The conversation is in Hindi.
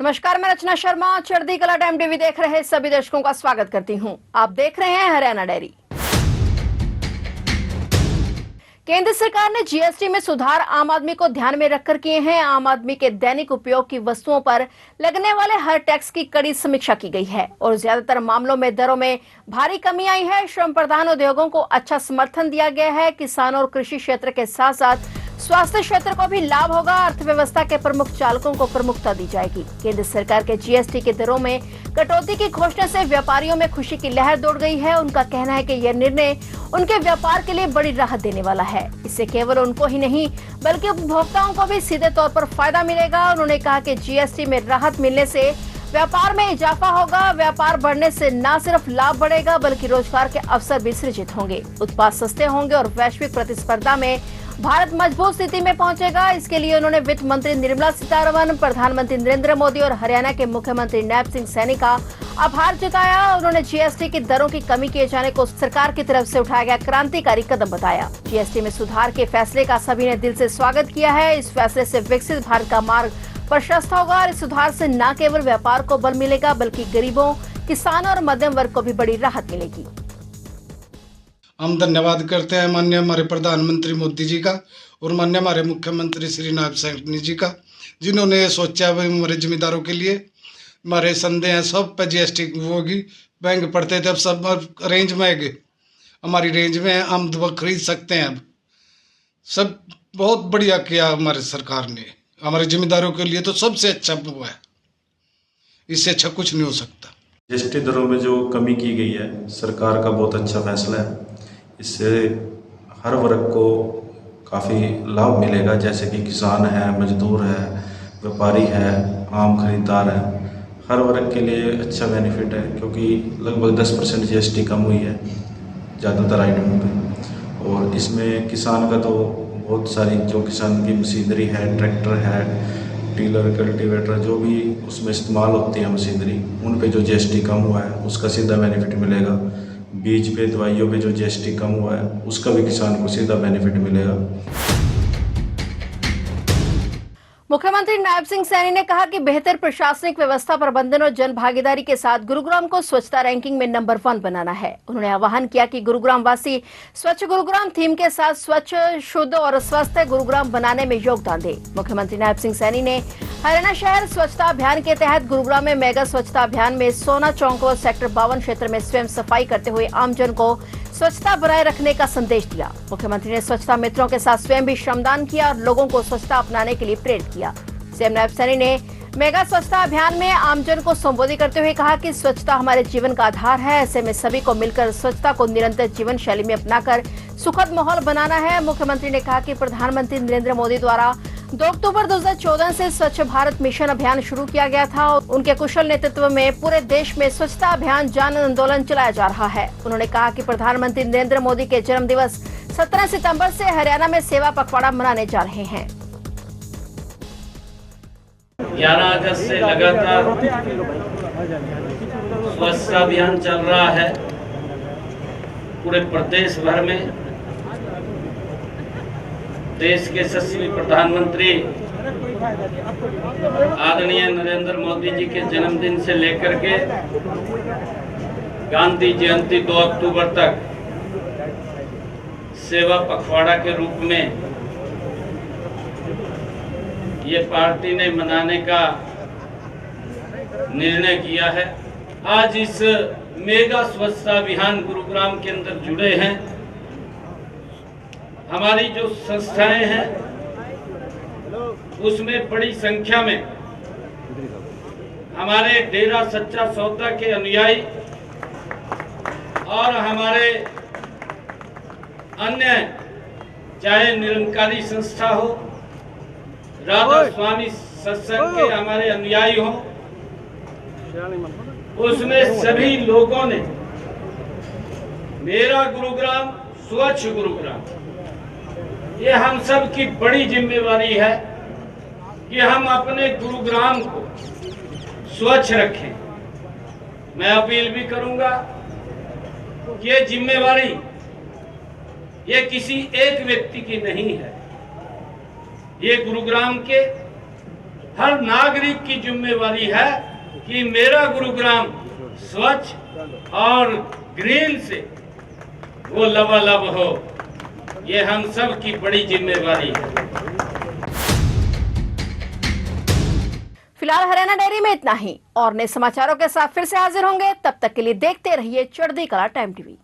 नमस्कार, मैं रचना शर्मा। चढ़ती कला टाइम टीवी देख रहे सभी दर्शकों का स्वागत करती हूं। आप देख रहे हैं हरियाणा डायरी। केंद्र सरकार ने जीएसटी में सुधार आम आदमी को ध्यान में रखकर किए हैं। आम आदमी के दैनिक उपयोग की वस्तुओं पर लगने वाले हर टैक्स की कड़ी समीक्षा की गई है और ज्यादातर मामलों में दरों में भारी कमी आई है। श्रम प्रधान उद्योगों को अच्छा समर्थन दिया गया है। किसानों और कृषि क्षेत्र के साथ साथ स्वास्थ्य क्षेत्र को भी लाभ होगा। अर्थव्यवस्था के प्रमुख चालकों को प्रमुखता दी जाएगी। केंद्र सरकार के जीएसटी की दरों में कटौती की घोषणा से व्यापारियों में खुशी की लहर दौड़ गई है। उनका कहना है कि यह निर्णय उनके व्यापार के लिए बड़ी राहत देने वाला है। इससे केवल उनको ही नहीं बल्कि उपभोक्ताओं को भी सीधे तौर पर फायदा मिलेगा। उन्होंने कहा कि जीएसटी में राहत मिलने से व्यापार में इजाफा होगा। व्यापार बढ़ने से न सिर्फ लाभ बढ़ेगा बल्कि रोजगार के अवसर भी सृजित होंगे। उत्पाद सस्ते होंगे और वैश्विक प्रतिस्पर्धा में भारत मजबूत स्थिति में पहुंचेगा। इसके लिए उन्होंने वित्त मंत्री निर्मला सीतारमण, प्रधानमंत्री नरेंद्र मोदी और हरियाणा के मुख्यमंत्री नायब सिंह सैनी का आभार जताया। उन्होंने जीएसटी की दरों की कमी किए जाने को सरकार की तरफ से उठाया गया क्रांतिकारी कदम बताया। जीएसटी में सुधार के फैसले का सभी ने दिल से स्वागत किया है। इस फैसले से विकसित भारत का मार्ग प्रशस्त होगा और इस सुधार से न केवल व्यापार को बल मिलेगा बल्कि गरीबों, किसानों और मध्यम वर्ग को भी बड़ी राहत मिलेगी। हम धन्यवाद करते हैं माननीय हमारे प्रधानमंत्री मोदी जी का और माननीय हमारे मुख्यमंत्री श्री नायब सैनी जी का, जिन्होंने ये सोचा भाई हमारे जिम्मेदारों के लिए हमारे संदेह हैं सब पे जीएसटी होगी। बैंक पढ़ते थे, अब सब रेंज में है, हमारी रेंज में है, हम दवा खरीद सकते हैं। अब सब बहुत बढ़िया किया हमारे सरकार ने हमारे जिम्मेदारों के लिए, तो सबसे अच्छा हुआ है, इससे अच्छा कुछ नहीं हो सकता। जीएसटी दरों में जो कमी की गई है सरकार का बहुत अच्छा फैसला है। इससे हर वर्ग को काफ़ी लाभ मिलेगा, जैसे कि किसान है, मजदूर है, व्यापारी है, आम खरीदार है। हर वर्ग के लिए अच्छा बेनिफिट है क्योंकि लगभग 10% जीएसटी कम हुई है ज़्यादातर आइटमों पे। और इसमें किसान का तो बहुत सारी जो किसान की मशीनरी है, ट्रैक्टर है, टीलर, कल्टीवेटर, जो भी उसमें इस्तेमाल होती है मशीनरी, उन पे जो जीएसटी कम हुआ है उसका सीधा बेनिफिट मिलेगा। बीज पे, दवाइयों पे जो जीएसटी कम हुआ है उसका भी किसान को सीधा बेनिफिट मिलेगा। मुख्यमंत्री नायब सिंह सैनी ने कहा कि बेहतर प्रशासनिक व्यवस्था, प्रबंधन और जन भागीदारी के साथ गुरुग्राम को स्वच्छता रैंकिंग में नंबर 1 बनाना है। उन्होंने आह्वान किया कि गुरुग्राम वासी स्वच्छ गुरुग्राम थीम के साथ स्वच्छ, शुद्ध और स्वस्थ गुरुग्राम बनाने में योगदान दे। मुख्यमंत्री नायब सिंह सैनी ने हरियाणा शहर स्वच्छता अभियान के तहत गुरुग्राम में मेगा स्वच्छता अभियान में सोना चौक और सेक्टर 52 क्षेत्र में स्वयं सफाई करते हुए आमजन को स्वच्छता बनाए रखने का संदेश दिया। मुख्यमंत्री ने स्वच्छता मित्रों के साथ स्वयं भी श्रमदान किया और लोगों को स्वच्छता अपनाने के लिए प्रेरित किया। सीएम नायब सैनी ने मेगा स्वच्छता अभियान में आमजन को संबोधित करते हुए कहा कि स्वच्छता हमारे जीवन का आधार है। ऐसे में सभी को मिलकर स्वच्छता को निरंतर जीवन शैली में अपनाकर सुखद माहौल बनाना है। मुख्यमंत्री ने कहा कि प्रधानमंत्री नरेंद्र मोदी द्वारा 2 अक्टूबर 2014 से स्वच्छ भारत मिशन अभियान शुरू किया गया था। उनके कुशल नेतृत्व में पूरे देश में स्वच्छता अभियान जन आंदोलन चलाया जा रहा है। उन्होंने कहा कि प्रधानमंत्री नरेंद्र मोदी के जन्म दिवस 17 सितंबर से हरियाणा में सेवा पखवाड़ा मनाने जा रहे हैं। 11 अगस्त से लगातार स्वच्छता अभियान चल रहा है पूरे प्रदेश भर में। देश के यशस्वी प्रधानमंत्री आदरणीय नरेंद्र मोदी जी के जन्मदिन से लेकर के गांधी जयंती 2 अक्टूबर तक सेवा पखवाड़ा के रूप में ये पार्टी ने मनाने का निर्णय किया है। आज इस मेगा स्वच्छता अभियान गुरुग्राम के अंदर जुड़े हैं हमारी जो संस्थाएं हैं, उसमें बड़ी संख्या में हमारे डेरा सच्चा सौदा के अनुयायी और हमारे अन्य चाहे निरंकारी संस्था हो, राधा स्वामी सत्संग के हमारे अनुयायी हो, उसमें सभी लोगों ने मेरा गुरुग्राम स्वच्छ गुरुग्राम, ये हम सब की बड़ी जिम्मेवारी है कि हम अपने गुरुग्राम को स्वच्छ रखें। मैं अपील भी करूंगा कि ये जिम्मेवारी ये किसी एक व्यक्ति की नहीं है, ये गुरुग्राम के हर नागरिक की जिम्मेवारी है कि मेरा गुरुग्राम स्वच्छ और ग्रीन से वो लबालब हो। ये हम सब की बड़ी जिम्मेवारी है। फिलहाल हरियाणा डायरी में इतना ही और नए समाचारों के साथ फिर से हाजिर होंगे। तब तक के लिए देखते रहिए चढ़ती कला टाइम टीवी।